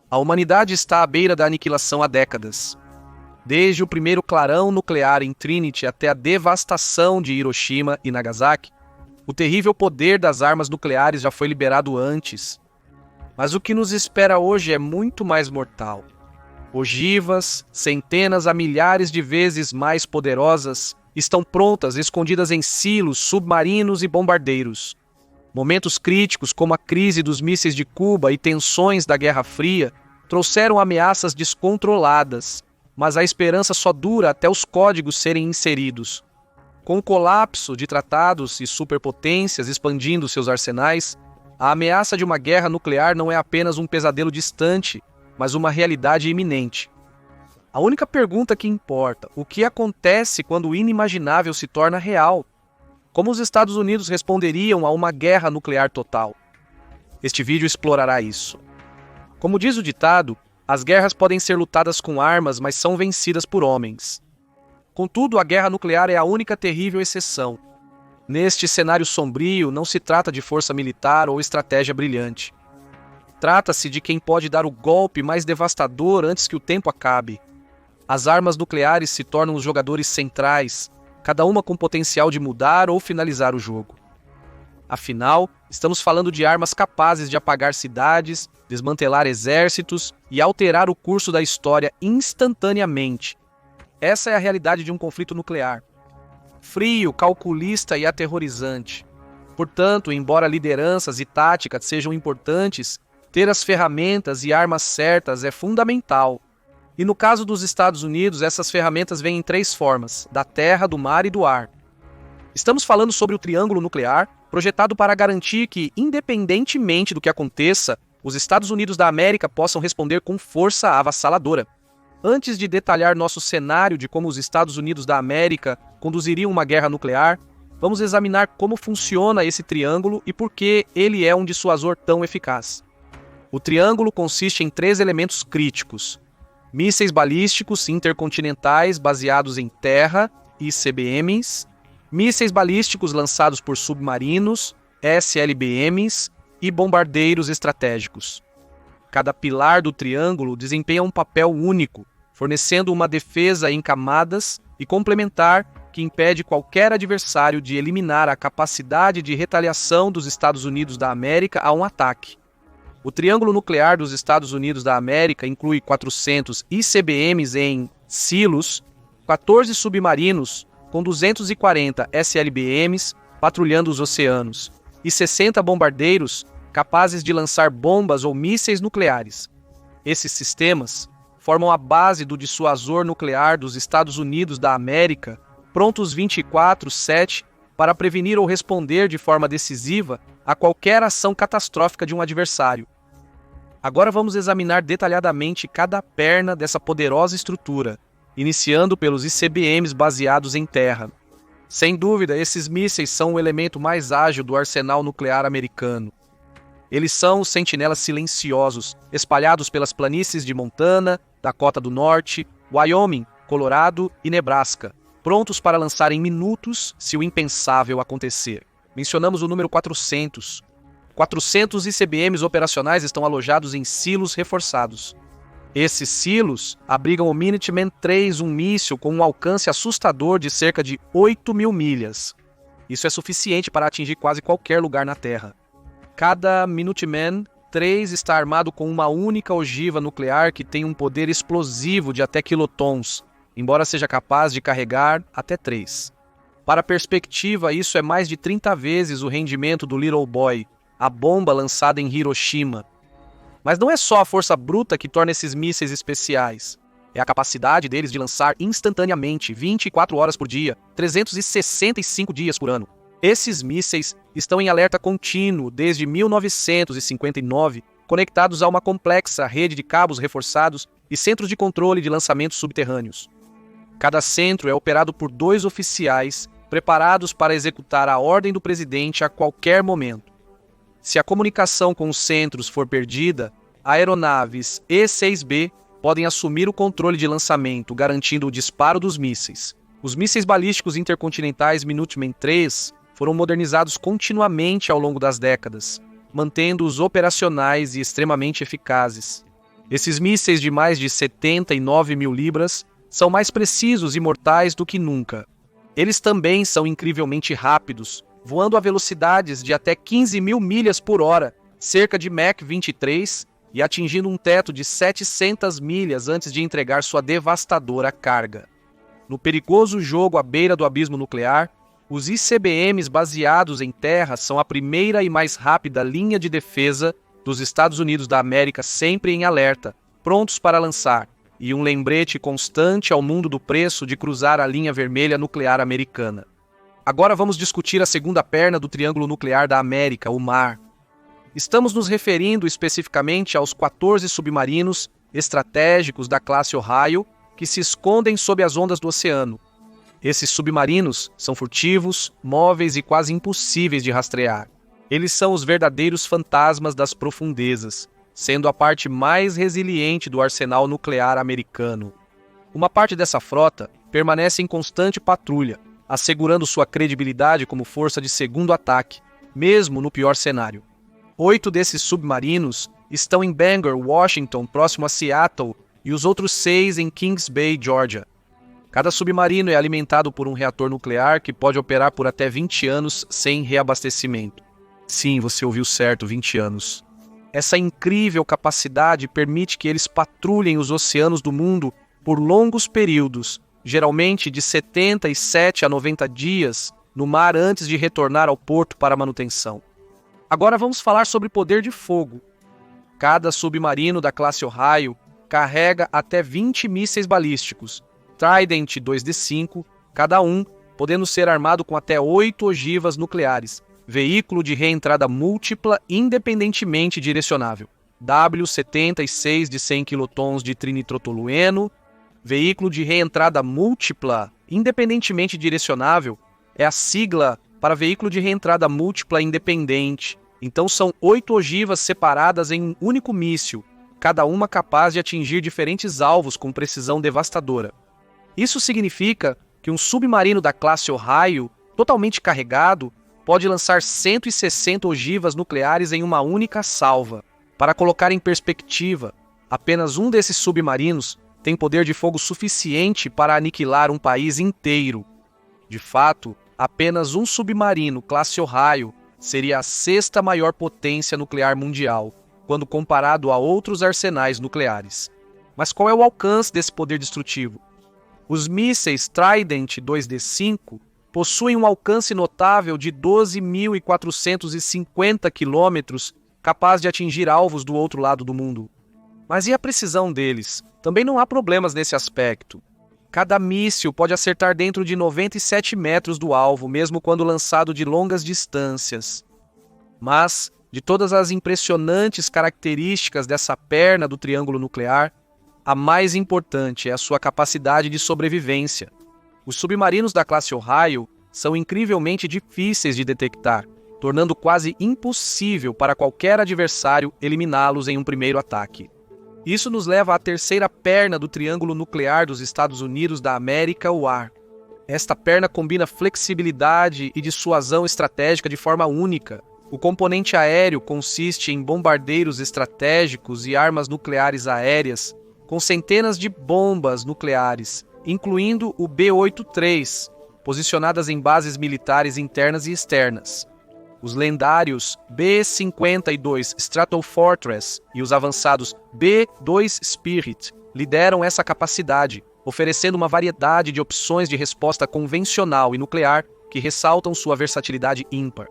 A humanidade está à beira da aniquilação há décadas. Desde o primeiro clarão nuclear em Trinity até a devastação de Hiroshima e Nagasaki, o terrível poder das armas nucleares já foi liberado antes. Mas o que nos espera hoje é muito mais mortal. Ogivas, centenas a milhares de vezes mais poderosas, estão prontas, escondidas em silos, submarinos e bombardeiros. Momentos críticos, como a crise dos mísseis de Cuba e tensões da Guerra Fria, trouxeram ameaças descontroladas, mas a esperança só dura até os códigos serem inseridos. Com o colapso de tratados e superpotências expandindo seus arsenais, a ameaça de uma guerra nuclear não é apenas um pesadelo distante, mas uma realidade iminente. A única pergunta que importa: o que acontece quando o inimaginável se torna real? Como os Estados Unidos responderiam a uma guerra nuclear total? Este vídeo explorará isso. Como diz o ditado, as guerras podem ser lutadas com armas, mas são vencidas por homens. Contudo, a guerra nuclear é a única terrível exceção. Neste cenário sombrio, não se trata de força militar ou estratégia brilhante. Trata-se de quem pode dar o golpe mais devastador antes que o tempo acabe. As armas nucleares se tornam os jogadores centrais, cada uma com potencial de mudar ou finalizar o jogo. Afinal, estamos falando de armas capazes de apagar cidades, desmantelar exércitos e alterar o curso da história instantaneamente. Essa é a realidade de um conflito nuclear. Frio, calculista e aterrorizante. Portanto, embora lideranças e táticas sejam importantes, ter as ferramentas e armas certas é fundamental. E no caso dos Estados Unidos, essas ferramentas vêm em 3 formas: da terra, do mar e do ar. Estamos falando sobre o triângulo nuclear, projetado para garantir que, independentemente do que aconteça, os Estados Unidos da América possam responder com força avassaladora. Antes de detalhar nosso cenário de como os Estados Unidos da América conduziriam uma guerra nuclear, vamos examinar como funciona esse triângulo e por que ele é um dissuasor tão eficaz. O triângulo consiste em 3 elementos críticos: mísseis balísticos intercontinentais baseados em terra, ICBMs, mísseis balísticos lançados por submarinos, SLBMs, e bombardeiros estratégicos. Cada pilar do triângulo desempenha um papel único, fornecendo uma defesa em camadas e complementar que impede qualquer adversário de eliminar a capacidade de retaliação dos Estados Unidos da América a um ataque. O triângulo nuclear dos Estados Unidos da América inclui 400 ICBMs em silos, 14 submarinos com 240 SLBMs patrulhando os oceanos e 60 bombardeiros capazes de lançar bombas ou mísseis nucleares. Esses sistemas formam a base do dissuasor nuclear dos Estados Unidos da América, prontos 24/7 para prevenir ou responder de forma decisiva a qualquer ação catastrófica de um adversário. Agora vamos examinar detalhadamente cada perna dessa poderosa estrutura, iniciando pelos ICBMs baseados em terra. Sem dúvida, esses mísseis são o elemento mais ágil do arsenal nuclear americano. Eles são os sentinelas silenciosos, espalhados pelas planícies de Montana, Dakota do Norte, Wyoming, Colorado e Nebraska, prontos para lançar em minutos se o impensável acontecer. Mencionamos o número 400. 400 ICBMs operacionais estão alojados em silos reforçados. Esses silos abrigam o Minuteman III, um míssil com um alcance assustador de cerca de 8.000 milhas. Isso é suficiente para atingir quase qualquer lugar na Terra. Cada Minuteman III está armado com uma única ogiva nuclear que tem um poder explosivo de até quilotons, embora seja capaz de carregar até 3. Para perspectiva, isso é mais de 30 vezes o rendimento do Little Boy, a bomba lançada em Hiroshima. Mas não é só a força bruta que torna esses mísseis especiais. É a capacidade deles de lançar instantaneamente, 24 horas por dia, 365 dias por ano. Esses mísseis estão em alerta contínuo desde 1959, conectados a uma complexa rede de cabos reforçados e centros de controle de lançamentos subterrâneos. Cada centro é operado por 2 oficiais preparados para executar a ordem do presidente a qualquer momento. Se a comunicação com os centros for perdida, aeronaves E-6B podem assumir o controle de lançamento, garantindo o disparo dos mísseis. Os mísseis balísticos intercontinentais Minuteman III foram modernizados continuamente ao longo das décadas, mantendo-os operacionais e extremamente eficazes. Esses mísseis de mais de 79 mil libras são mais precisos e mortais do que nunca. Eles também são incrivelmente rápidos, voando a velocidades de até 15 mil milhas por hora, cerca de Mach 23, e atingindo um teto de 700 milhas antes de entregar sua devastadora carga. No perigoso jogo à beira do abismo nuclear, os ICBMs baseados em terra são a primeira e mais rápida linha de defesa dos Estados Unidos da América, sempre em alerta, prontos para lançar, e um lembrete constante ao mundo do preço de cruzar a linha vermelha nuclear americana. Agora vamos discutir a segunda perna do triângulo nuclear da América, o mar. Estamos nos referindo especificamente aos 14 submarinos estratégicos da classe Ohio que se escondem sob as ondas do oceano. Esses submarinos são furtivos, móveis e quase impossíveis de rastrear. Eles são os verdadeiros fantasmas das profundezas, sendo a parte mais resiliente do arsenal nuclear americano. Uma parte dessa frota permanece em constante patrulha, assegurando sua credibilidade como força de segundo ataque, mesmo no pior cenário. 8 desses submarinos estão em Bangor, Washington, próximo a Seattle, e os outros 6 em Kings Bay, Georgia. Cada submarino é alimentado por um reator nuclear que pode operar por até 20 anos sem reabastecimento. Sim, você ouviu certo, 20 anos. Essa incrível capacidade permite que eles patrulhem os oceanos do mundo por longos períodos, geralmente de 77 a 90 dias, no mar antes de retornar ao porto para manutenção. Agora vamos falar sobre poder de fogo. Cada submarino da classe Ohio carrega até 20 mísseis balísticos, Trident 2D5, cada um podendo ser armado com até 8 ogivas nucleares, veículo de reentrada múltipla independentemente direcionável, W-76 de 100 kilotons de trinitrotolueno, veículo de reentrada múltipla independentemente direcionável é a sigla para veículo de reentrada múltipla independente. Então são 8 ogivas separadas em um único míssil, cada uma capaz de atingir diferentes alvos com precisão devastadora. Isso significa que um submarino da classe Ohio, totalmente carregado, pode lançar 160 ogivas nucleares em uma única salva. Para colocar em perspectiva, apenas um desses submarinos tem poder de fogo suficiente para aniquilar um país inteiro. De fato, apenas um submarino classe Ohio seria a 6ª maior potência nuclear mundial, quando comparado a outros arsenais nucleares. Mas qual é o alcance desse poder destrutivo? Os mísseis Trident 2D5 possuem um alcance notável de 12.450 quilômetros, capaz de atingir alvos do outro lado do mundo. Mas e a precisão deles? Também não há problemas nesse aspecto. Cada míssil pode acertar dentro de 97 metros do alvo, mesmo quando lançado de longas distâncias. Mas, de todas as impressionantes características dessa perna do triângulo nuclear, a mais importante é a sua capacidade de sobrevivência. Os submarinos da classe Ohio são incrivelmente difíceis de detectar, tornando quase impossível para qualquer adversário eliminá-los em um primeiro ataque. Isso nos leva à terceira perna do triângulo nuclear dos Estados Unidos da América, o ar. Esta perna combina flexibilidade e dissuasão estratégica de forma única. O componente aéreo consiste em bombardeiros estratégicos e armas nucleares aéreas, com centenas de bombas nucleares, incluindo o B-83, posicionadas em bases militares internas e externas. Os lendários B-52 Stratofortress e os avançados B-2 Spirit lideram essa capacidade, oferecendo uma variedade de opções de resposta convencional e nuclear que ressaltam sua versatilidade ímpar.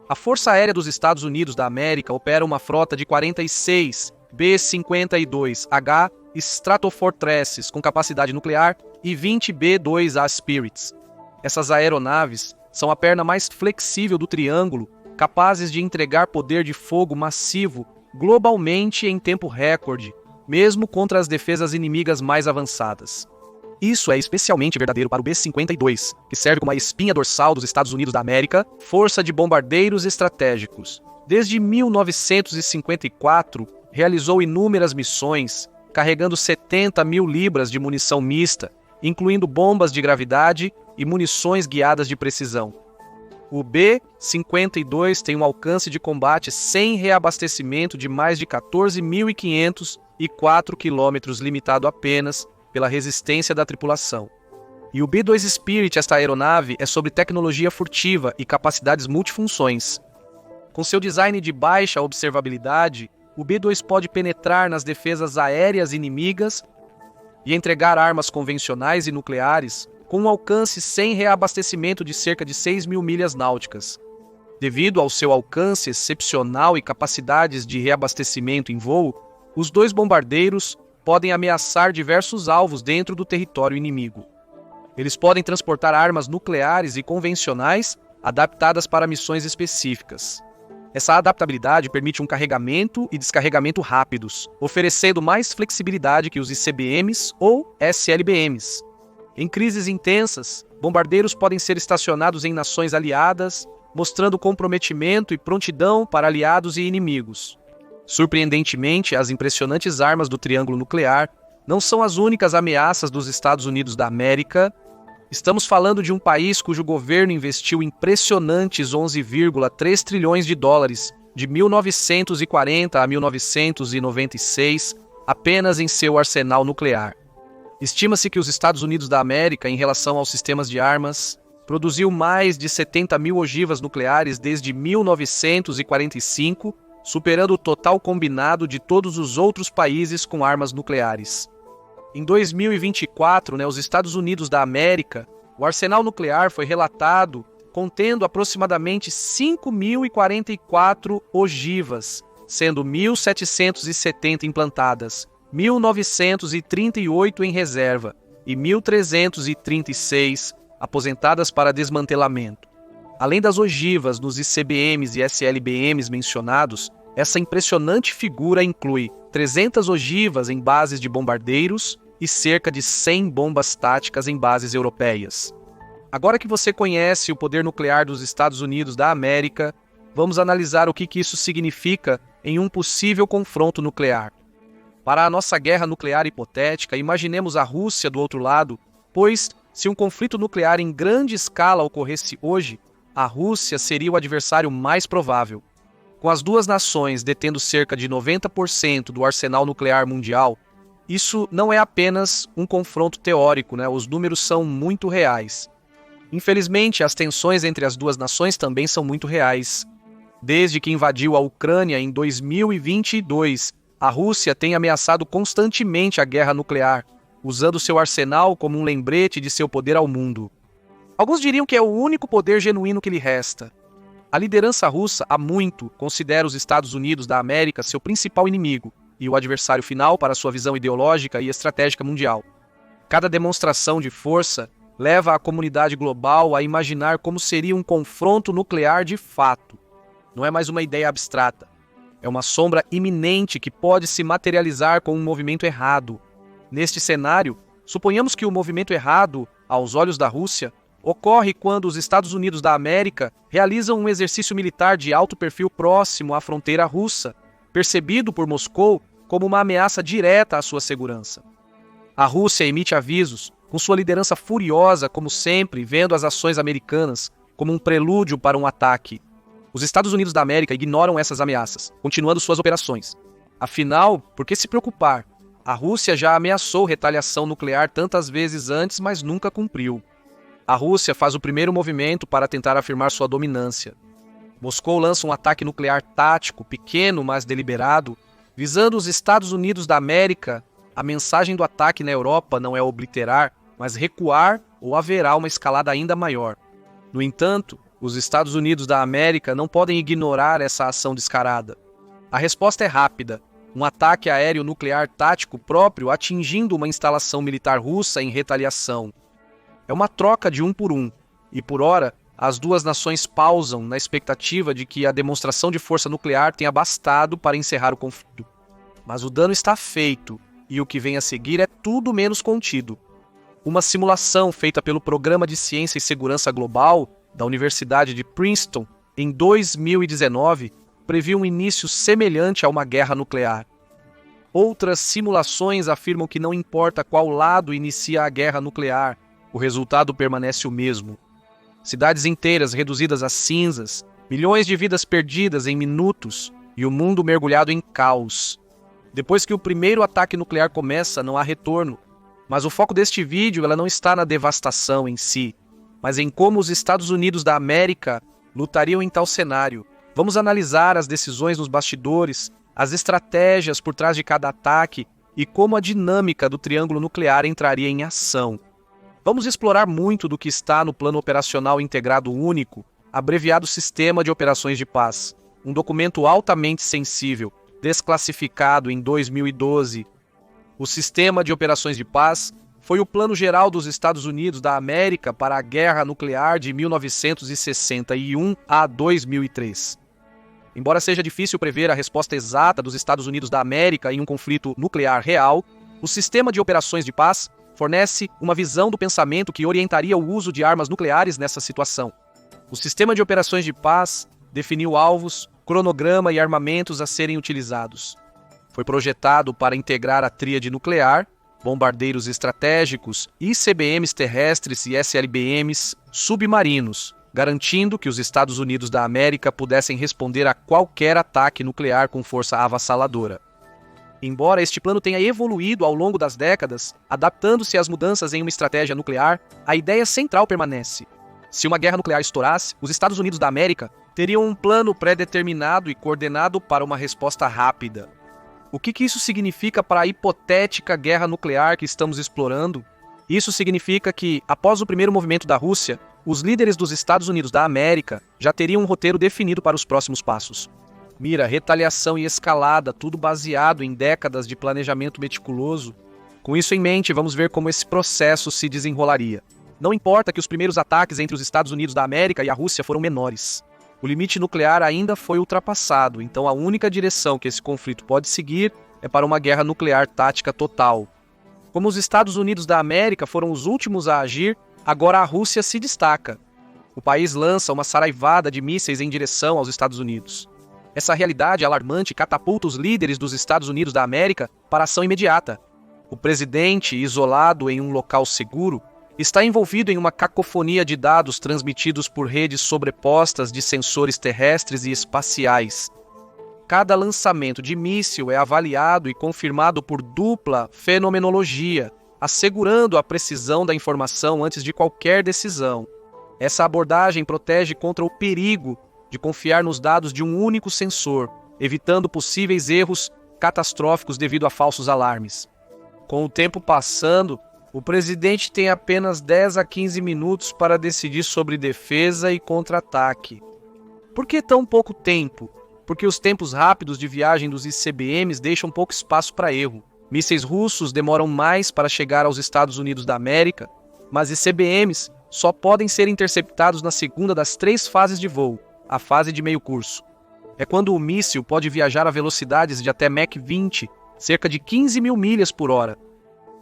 A Força Aérea dos Estados Unidos da América opera uma frota de 46 B-52H Stratofortresses com capacidade nuclear e 20 B-2A Spirits. Essas aeronaves são a perna mais flexível do triângulo, capazes de entregar poder de fogo massivo globalmente em tempo recorde, mesmo contra as defesas inimigas mais avançadas. Isso é especialmente verdadeiro para o B-52, que serve como a espinha dorsal dos Estados Unidos da América, força de bombardeiros estratégicos. Desde 1954, realizou inúmeras missões, carregando 70 mil libras de munição mista, incluindo bombas de gravidade e munições guiadas de precisão. O B-52 tem um alcance de combate sem reabastecimento de mais de 14.500 e 4 quilômetros, limitado apenas pela resistência da tripulação. E o B-2 Spirit, esta aeronave, é sobre tecnologia furtiva e capacidades multifunções. Com seu design de baixa observabilidade, o B-2 pode penetrar nas defesas aéreas inimigas e entregar armas convencionais e nucleares com um alcance sem reabastecimento de cerca de 6.000 milhas náuticas. Devido ao seu alcance excepcional e capacidades de reabastecimento em voo, os dois bombardeiros podem ameaçar diversos alvos dentro do território inimigo. Eles podem transportar armas nucleares e convencionais adaptadas para missões específicas. Essa adaptabilidade permite um carregamento e descarregamento rápidos, oferecendo mais flexibilidade que os ICBMs ou SLBMs. Em crises intensas, bombardeiros podem ser estacionados em nações aliadas, mostrando comprometimento e prontidão para aliados e inimigos. Surpreendentemente, as impressionantes armas do Triângulo Nuclear não são as únicas ameaças dos Estados Unidos da América. Estamos falando de um país cujo governo investiu impressionantes 11,3 trilhões de dólares de 1940 a 1996 apenas em seu arsenal nuclear. Estima-se que os Estados Unidos da América, em relação aos sistemas de armas, produziu mais de 70 mil ogivas nucleares desde 1945, superando o total combinado de todos os outros países com armas nucleares. Em 2024, os Estados Unidos da América, o arsenal nuclear foi relatado contendo aproximadamente 5.044 ogivas, sendo 1.770 implantadas, 1.938 em reserva e 1.336 aposentadas para desmantelamento. Além das ogivas nos ICBMs e SLBMs mencionados, essa impressionante figura inclui 300 ogivas em bases de bombardeiros e cerca de 100 bombas táticas em bases europeias. Agora que você conhece o poder nuclear dos Estados Unidos da América, vamos analisar o que isso significa em um possível confronto nuclear. Para a nossa guerra nuclear hipotética, imaginemos a Rússia do outro lado, pois, se um conflito nuclear em grande escala ocorresse hoje, a Rússia seria o adversário mais provável. Com as duas nações detendo cerca de 90% do arsenal nuclear mundial, isso não é apenas um confronto teórico, os números são muito reais. Infelizmente, as tensões entre as duas nações também são muito reais. Desde que invadiu a Ucrânia em 2022, a Rússia tem ameaçado constantemente a guerra nuclear, usando seu arsenal como um lembrete de seu poder ao mundo. Alguns diriam que é o único poder genuíno que lhe resta. A liderança russa, há muito, considera os Estados Unidos da América seu principal inimigo e o adversário final para sua visão ideológica e estratégica mundial. Cada demonstração de força leva a comunidade global a imaginar como seria um confronto nuclear de fato. Não é mais uma ideia abstrata. É uma sombra iminente que pode se materializar com um movimento errado. Neste cenário, suponhamos que o movimento errado, aos olhos da Rússia, ocorre quando os Estados Unidos da América realizam um exercício militar de alto perfil próximo à fronteira russa, percebido por Moscou como uma ameaça direta à sua segurança. A Rússia emite avisos, com sua liderança furiosa, como sempre, vendo as ações americanas como um prelúdio para um ataque. Os Estados Unidos da América ignoram essas ameaças, continuando suas operações. Afinal, por que se preocupar? A Rússia já ameaçou retaliação nuclear tantas vezes antes, mas nunca cumpriu. A Rússia faz o primeiro movimento para tentar afirmar sua dominância. Moscou lança um ataque nuclear tático, pequeno, mas deliberado, visando os Estados Unidos da América. A mensagem do ataque na Europa não é obliterar, mas recuar ou haverá uma escalada ainda maior. No entanto, os Estados Unidos da América não podem ignorar essa ação descarada. A resposta é rápida, um ataque aéreo nuclear tático próprio atingindo uma instalação militar russa em retaliação. É uma troca de um por um, e por hora, as duas nações pausam na expectativa de que a demonstração de força nuclear tenha bastado para encerrar o conflito. Mas o dano está feito, e o que vem a seguir é tudo menos contido. Uma simulação feita pelo Programa de Ciência e Segurança Global da Universidade de Princeton, em 2019, previu um início semelhante a uma guerra nuclear. Outras simulações afirmam que não importa qual lado inicia a guerra nuclear, o resultado permanece o mesmo. Cidades inteiras reduzidas a cinzas, milhões de vidas perdidas em minutos e o mundo mergulhado em caos. Depois que o primeiro ataque nuclear começa, não há retorno. Mas o foco deste vídeo ela não está na devastação em si, mas em como os Estados Unidos da América lutariam em tal cenário. Vamos analisar as decisões nos bastidores, as estratégias por trás de cada ataque e como a dinâmica do triângulo nuclear entraria em ação. Vamos explorar muito do que está no Plano Operacional Integrado Único, abreviado Sistema de Operações de Paz, um documento altamente sensível, desclassificado em 2012. O Sistema de Operações de Paz foi o plano geral dos Estados Unidos da América para a guerra nuclear de 1961 a 2003. Embora seja difícil prever a resposta exata dos Estados Unidos da América em um conflito nuclear real, o Sistema de Operações de Paz fornece uma visão do pensamento que orientaria o uso de armas nucleares nessa situação. O Sistema de Operações de Paz definiu alvos, cronograma e armamentos a serem utilizados. Foi projetado para integrar a tríade nuclear, bombardeiros estratégicos, ICBMs terrestres e SLBMs submarinos, garantindo que os Estados Unidos da América pudessem responder a qualquer ataque nuclear com força avassaladora. Embora este plano tenha evoluído ao longo das décadas, adaptando-se às mudanças em uma estratégia nuclear, a ideia central permanece. Se uma guerra nuclear estourasse, os Estados Unidos da América teriam um plano pré-determinado e coordenado para uma resposta rápida. O que isso significa para a hipotética guerra nuclear que estamos explorando? Isso significa que, após o primeiro movimento da Rússia, os líderes dos Estados Unidos da América já teriam um roteiro definido para os próximos passos. Mira, retaliação e escalada, tudo baseado em décadas de planejamento meticuloso. Com isso em mente, vamos ver como esse processo se desenrolaria. Não importa que os primeiros ataques entre os Estados Unidos da América e a Rússia foram menores. O limite nuclear ainda foi ultrapassado, então a única direção que esse conflito pode seguir é para uma guerra nuclear tática total. Como os Estados Unidos da América foram os últimos a agir, agora a Rússia se destaca. O país lança uma saraivada de mísseis em direção aos Estados Unidos. Essa realidade alarmante catapulta os líderes dos Estados Unidos da América para ação imediata. O presidente, isolado em um local seguro, está envolvido em uma cacofonia de dados transmitidos por redes sobrepostas de sensores terrestres e espaciais. Cada lançamento de míssil é avaliado e confirmado por dupla fenomenologia, assegurando a precisão da informação antes de qualquer decisão. Essa abordagem protege contra o perigo de confiar nos dados de um único sensor, evitando possíveis erros catastróficos devido a falsos alarmes. Com o tempo passando, o presidente tem apenas 10 a 15 minutos para decidir sobre defesa e contra-ataque. Por que tão pouco tempo? Porque os tempos rápidos de viagem dos ICBMs deixam pouco espaço para erro. Mísseis russos demoram mais para chegar aos Estados Unidos da América, mas ICBMs só podem ser interceptados na segunda das 3 fases de voo, a fase de meio curso. É quando o míssil pode viajar a velocidades de até Mach 20, cerca de 15 mil milhas por hora.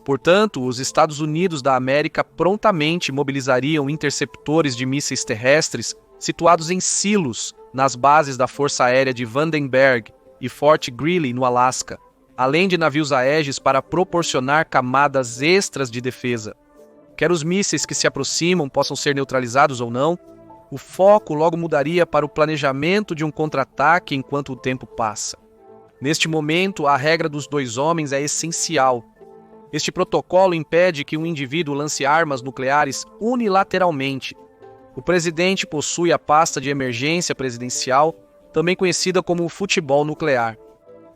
Portanto, os Estados Unidos da América prontamente mobilizariam interceptores de mísseis terrestres situados em silos nas bases da Força Aérea de Vandenberg e Fort Greely, no Alasca, além de navios Aegis para proporcionar camadas extras de defesa. Quer os mísseis que se aproximam possam ser neutralizados ou não, o foco logo mudaria para o planejamento de um contra-ataque enquanto o tempo passa. Neste momento, a regra dos 2 homens é essencial. Este protocolo impede que um indivíduo lance armas nucleares unilateralmente. O presidente possui a pasta de emergência presidencial, também conhecida como o futebol nuclear.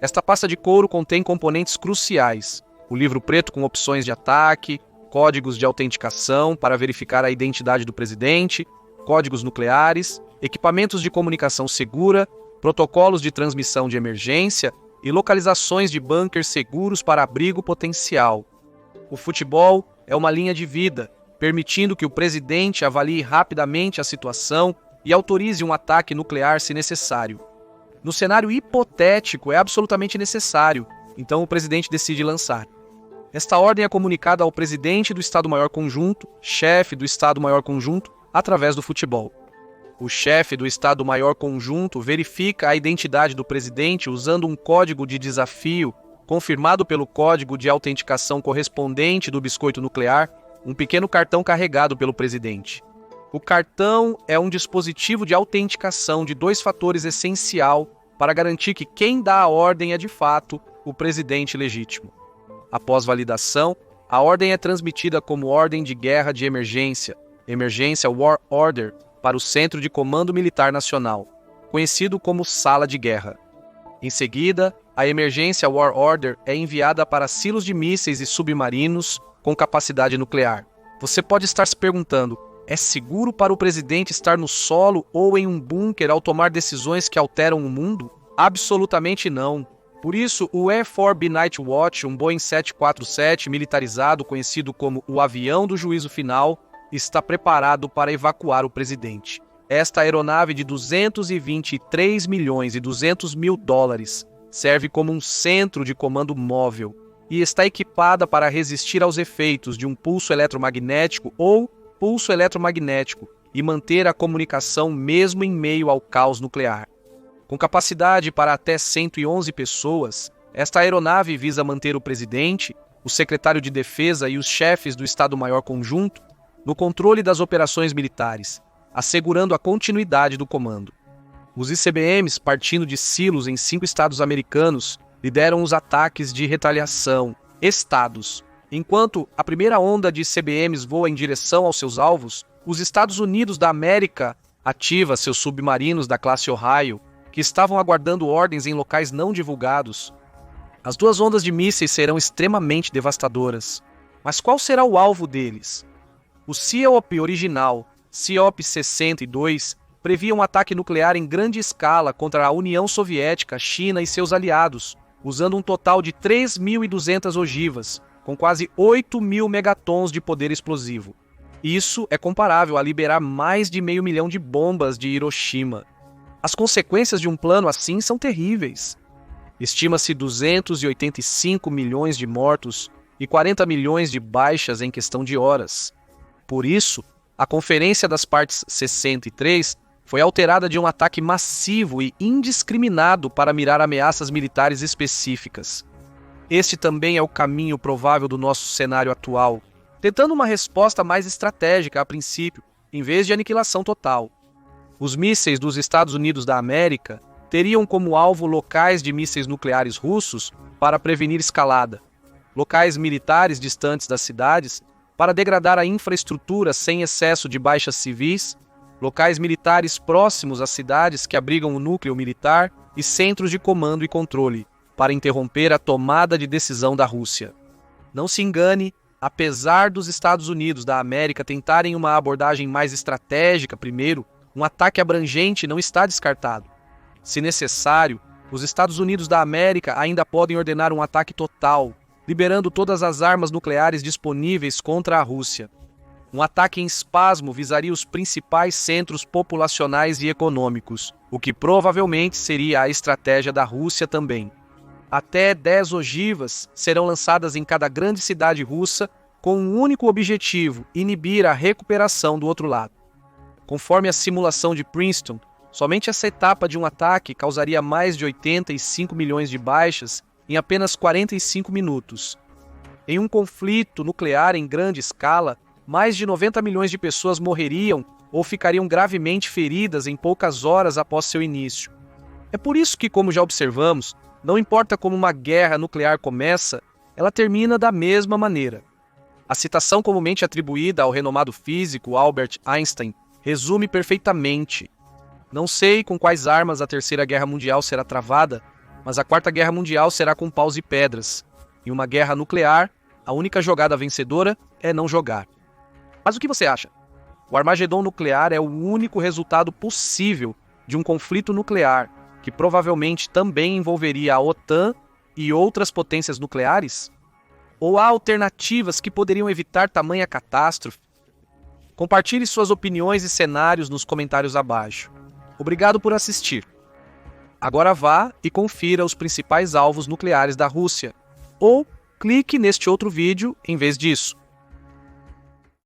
Esta pasta de couro contém componentes cruciais: o livro preto com opções de ataque, códigos de autenticação para verificar a identidade do presidente, códigos nucleares, equipamentos de comunicação segura, protocolos de transmissão de emergência e localizações de bunkers seguros para abrigo potencial. O futebol é uma linha de vida, permitindo que o presidente avalie rapidamente a situação e autorize um ataque nuclear se necessário. No cenário hipotético, é absolutamente necessário, então o presidente decide lançar. Esta ordem é comunicada ao presidente do Estado-Maior Conjunto, chefe do Estado-Maior Conjunto, através do futebol. O chefe do Estado-Maior Conjunto verifica a identidade do presidente usando um código de desafio, confirmado pelo código de autenticação correspondente do biscoito nuclear, um pequeno cartão carregado pelo presidente. O cartão é um dispositivo de autenticação de 2 fatores essencial para garantir que quem dá a ordem é de fato o presidente legítimo. Após validação, a ordem é transmitida como Ordem de Guerra de Emergência, Emergência War Order, para o Centro de Comando Militar Nacional, conhecido como Sala de Guerra. Em seguida, a Emergência War Order é enviada para silos de mísseis e submarinos com capacidade nuclear. Você pode estar se perguntando, é seguro para o presidente estar no solo ou em um bunker ao tomar decisões que alteram o mundo? Absolutamente não. Por isso, o E-4B Night Watch, um Boeing 747 militarizado conhecido como o avião do juízo final, está preparado para evacuar o presidente. Esta aeronave de 223 milhões e 200 mil dólares serve como um centro de comando móvel e está equipada para resistir aos efeitos de um pulso eletromagnético ou pulso eletromagnético e manter a comunicação mesmo em meio ao caos nuclear. Com capacidade para até 111 pessoas, esta aeronave visa manter o presidente, o secretário de defesa e os chefes do Estado-Maior Conjunto no controle das operações militares, assegurando a continuidade do comando. Os ICBMs, partindo de silos em 5 estados americanos, lideram os ataques de retaliação, estados. Enquanto a primeira onda de ICBMs voa em direção aos seus alvos, os Estados Unidos da América ativa seus submarinos da classe Ohio, que estavam aguardando ordens em locais não divulgados. As 2 ondas de mísseis serão extremamente devastadoras. Mas qual será o alvo deles? O CIOP original, CIOP-62, previa um ataque nuclear em grande escala contra a União Soviética, China e seus aliados, usando um total de 3.200 ogivas, com quase 8.000 megatons de poder explosivo. Isso é comparável a liberar mais de 500 mil de bombas de Hiroshima. As consequências de um plano assim são terríveis. Estima-se 285 milhões de mortos e 40 milhões de baixas em questão de horas. Por isso, a Conferência das Partes 63 foi alterada de um ataque massivo e indiscriminado para mirar ameaças militares específicas. Este também é o caminho provável do nosso cenário atual, tentando uma resposta mais estratégica a princípio, em vez de aniquilação total. Os mísseis dos Estados Unidos da América teriam como alvo locais de mísseis nucleares russos para prevenir escalada, locais militares distantes das cidades para degradar a infraestrutura sem excesso de baixas civis, locais militares próximos às cidades que abrigam o núcleo militar e centros de comando e controle, para interromper a tomada de decisão da Rússia. Não se engane, apesar dos Estados Unidos da América tentarem uma abordagem mais estratégica primeiro, um ataque abrangente não está descartado. Se necessário, os Estados Unidos da América ainda podem ordenar um ataque total, liberando todas as armas nucleares disponíveis contra a Rússia. Um ataque em espasmo visaria os principais centros populacionais e econômicos, o que provavelmente seria a estratégia da Rússia também. Até 10 ogivas serão lançadas em cada grande cidade russa com um único objetivo: inibir a recuperação do outro lado. Conforme a simulação de Princeton, somente essa etapa de um ataque causaria mais de 85 milhões de baixas em apenas 45 minutos. Em um conflito nuclear em grande escala, mais de 90 milhões de pessoas morreriam ou ficariam gravemente feridas em poucas horas após seu início. É por isso que, como já observamos, não importa como uma guerra nuclear começa, ela termina da mesma maneira. A citação comumente atribuída ao renomado físico Albert Einstein resume perfeitamente. Não sei com quais armas a Terceira Guerra Mundial será travada, mas a Quarta Guerra Mundial será com paus e pedras. Em uma guerra nuclear, a única jogada vencedora é não jogar. Mas o que você acha? O Armagedon nuclear é o único resultado possível de um conflito nuclear, que provavelmente também envolveria a OTAN e outras potências nucleares? Ou há alternativas que poderiam evitar tamanha catástrofe? Compartilhe suas opiniões e cenários nos comentários abaixo. Obrigado por assistir. Agora vá e confira os principais alvos nucleares da Rússia. Ou clique neste outro vídeo em vez disso.